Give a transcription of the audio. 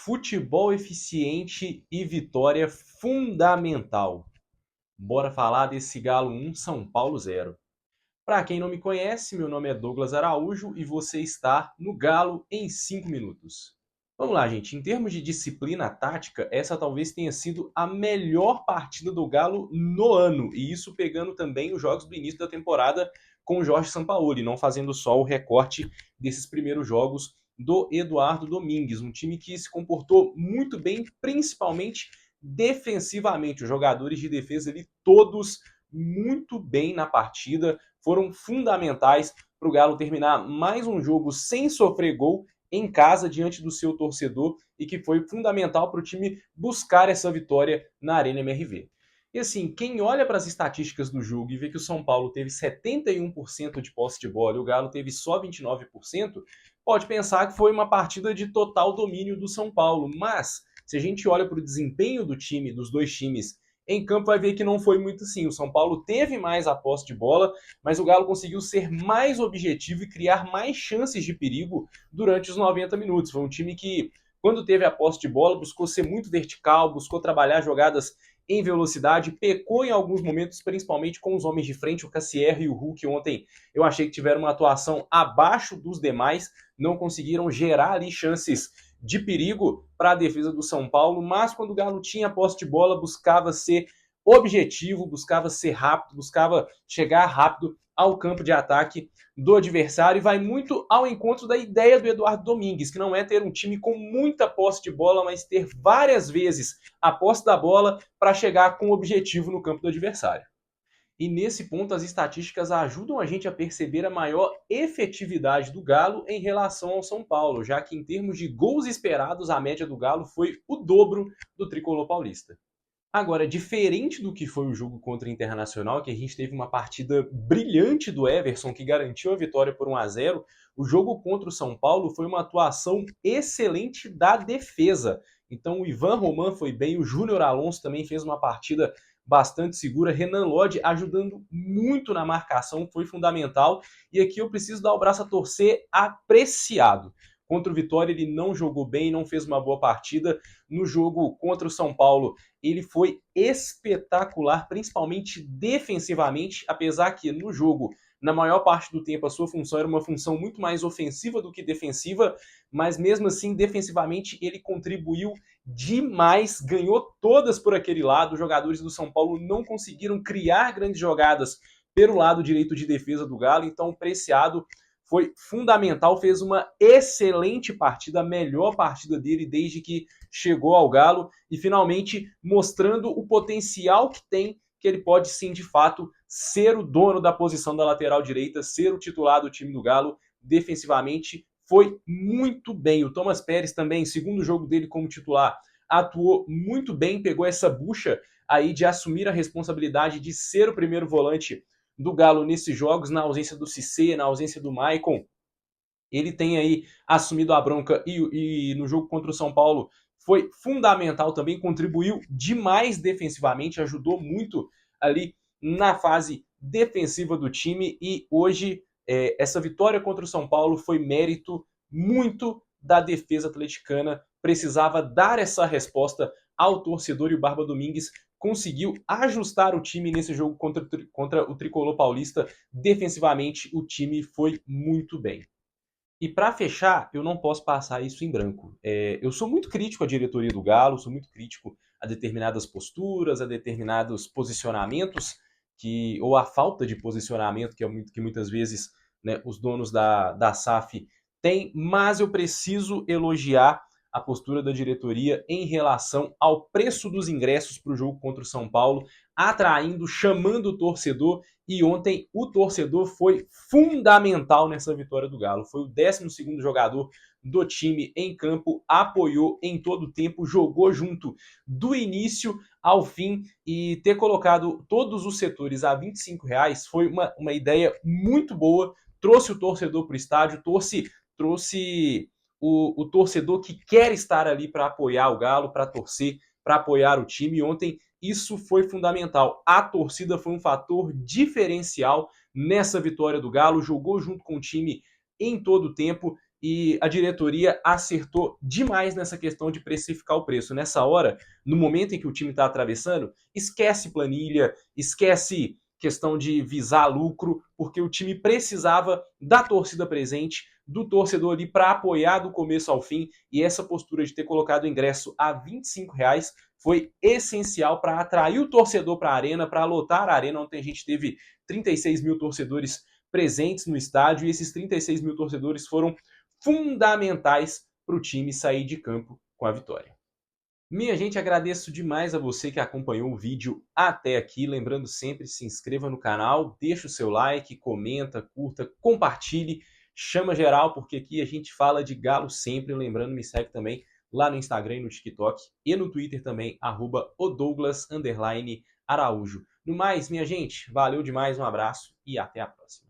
Futebol eficiente e vitória fundamental. Bora falar desse Galo 1, São Paulo 0. Para quem não me conhece, meu nome é Douglas Araújo e você está no Galo em 5 minutos. Vamos lá, gente. Em termos de disciplina tática, essa talvez tenha sido a melhor partida do Galo no ano. E isso pegando também os jogos do início da temporada com o Jorge Sampaoli, não fazendo só o recorte desses primeiros jogos do Eduardo Domingues. Um time que se comportou muito bem, principalmente defensivamente. Os jogadores de defesa ali, todos muito bem na partida, foram fundamentais para o Galo terminar mais um jogo sem sofrer gol em casa diante do seu torcedor e que foi fundamental para o time buscar essa vitória na Arena MRV. E assim, quem olha para as estatísticas do jogo e vê que o São Paulo teve 71% de posse de bola e o Galo teve só 29%, pode pensar que foi uma partida de total domínio do São Paulo. Mas, se a gente olha para o desempenho do time, dos dois times, em campo vai ver que não foi muito assim. O São Paulo teve mais a posse de bola, mas o Galo conseguiu ser mais objetivo e criar mais chances de perigo durante os 90 minutos. Foi um time que, quando teve a posse de bola, buscou ser muito vertical, buscou trabalhar jogadas em velocidade, pecou em alguns momentos, principalmente com os homens de frente, o Cassier e o Hulk. Ontem eu achei que tiveram uma atuação abaixo dos demais, não conseguiram gerar ali chances de perigo para a defesa do São Paulo, mas quando o Galo tinha a posse de bola, buscava ser objetivo, buscava ser rápido, buscava chegar rápido ao campo de ataque do adversário e vai muito ao encontro da ideia do Eduardo Domingues, que não é ter um time com muita posse de bola, mas ter várias vezes a posse da bola para chegar com objetivo no campo do adversário. E nesse ponto as estatísticas ajudam a gente a perceber a maior efetividade do Galo em relação ao São Paulo, já que em termos de gols esperados, a média do Galo foi o dobro do tricolor paulista. Agora, diferente do que foi o jogo contra o Internacional, que a gente teve uma partida brilhante do Everson, que garantiu a vitória por 1-0, o jogo contra o São Paulo foi uma atuação excelente da defesa. Então o Ivan Roman foi bem, o Júnior Alonso também fez uma partida bastante segura, Renan Lodge ajudando muito na marcação, foi fundamental. E aqui eu preciso dar o braço a torcer apreciado. Contra o Vitória ele não jogou bem, não fez uma boa partida. No jogo contra o São Paulo ele foi espetacular, principalmente defensivamente, apesar que no jogo, na maior parte do tempo, a sua função era uma função muito mais ofensiva do que defensiva, mas mesmo assim, defensivamente, ele contribuiu demais, ganhou todas por aquele lado. Os jogadores do São Paulo não conseguiram criar grandes jogadas pelo lado direito de defesa do Galo, então o Preciado foi fundamental, fez uma excelente partida, a melhor partida dele desde que chegou ao Galo e finalmente mostrando o potencial que tem, que ele pode sim, de fato, ser o dono da posição da lateral direita, ser o titular do time do Galo defensivamente. Foi muito bem. O Thomas Pérez também, segundo jogo dele como titular, atuou muito bem, pegou essa bucha aí de assumir a responsabilidade de ser o primeiro volante do Galo nesses jogos, na ausência do Cissé, na ausência do Maicon. Ele tem aí assumido a bronca e no jogo contra o São Paulo foi fundamental também, contribuiu demais defensivamente, ajudou muito ali na fase defensiva do time e hoje essa vitória contra o São Paulo foi mérito muito da defesa atleticana, precisava dar essa resposta ao torcedor e o Barba Domingues conseguiu ajustar o time nesse jogo contra o Tricolor Paulista. Defensivamente, o time foi muito bem. E para fechar, eu não posso passar isso em branco. Eu sou muito crítico à diretoria do Galo, sou muito crítico a determinadas posturas, a determinados posicionamentos, ou a falta de posicionamento que muitas vezes, né, os donos da SAF têm, mas eu preciso elogiar a postura da diretoria em relação ao preço dos ingressos para o jogo contra o São Paulo, atraindo, chamando o torcedor, e ontem o torcedor foi fundamental nessa vitória do Galo. Foi o 12º jogador do time em campo, apoiou em todo o tempo, jogou junto do início ao fim e ter colocado todos os setores a R$ 25 foi uma ideia muito boa, trouxe o torcedor para o estádio, trouxe o torcedor que quer estar ali para apoiar o Galo, para torcer, para apoiar o time. E ontem isso foi fundamental. A torcida foi um fator diferencial nessa vitória do Galo, jogou junto com o time em todo o tempo e a diretoria acertou demais nessa questão de precificar o preço. Nessa hora, no momento em que o time está atravessando, esquece planilha, esquece questão de visar lucro, porque o time precisava da torcida presente, do torcedor ali para apoiar do começo ao fim, e essa postura de ter colocado o ingresso a R$ 25 foi essencial para atrair o torcedor para a arena, para lotar a arena. Ontem a gente teve 36 mil torcedores presentes no estádio, e esses 36 mil torcedores foram fundamentais para o time sair de campo com a vitória. Minha gente, agradeço demais a você que acompanhou o vídeo até aqui. Lembrando sempre, se inscreva no canal, deixa o seu like, comenta, curta, compartilhe, chama geral, porque aqui a gente fala de Galo sempre. Lembrando, me segue também lá no Instagram e no TikTok e no Twitter também, @odouglas_araújo. No mais, minha gente, valeu demais, um abraço e até a próxima.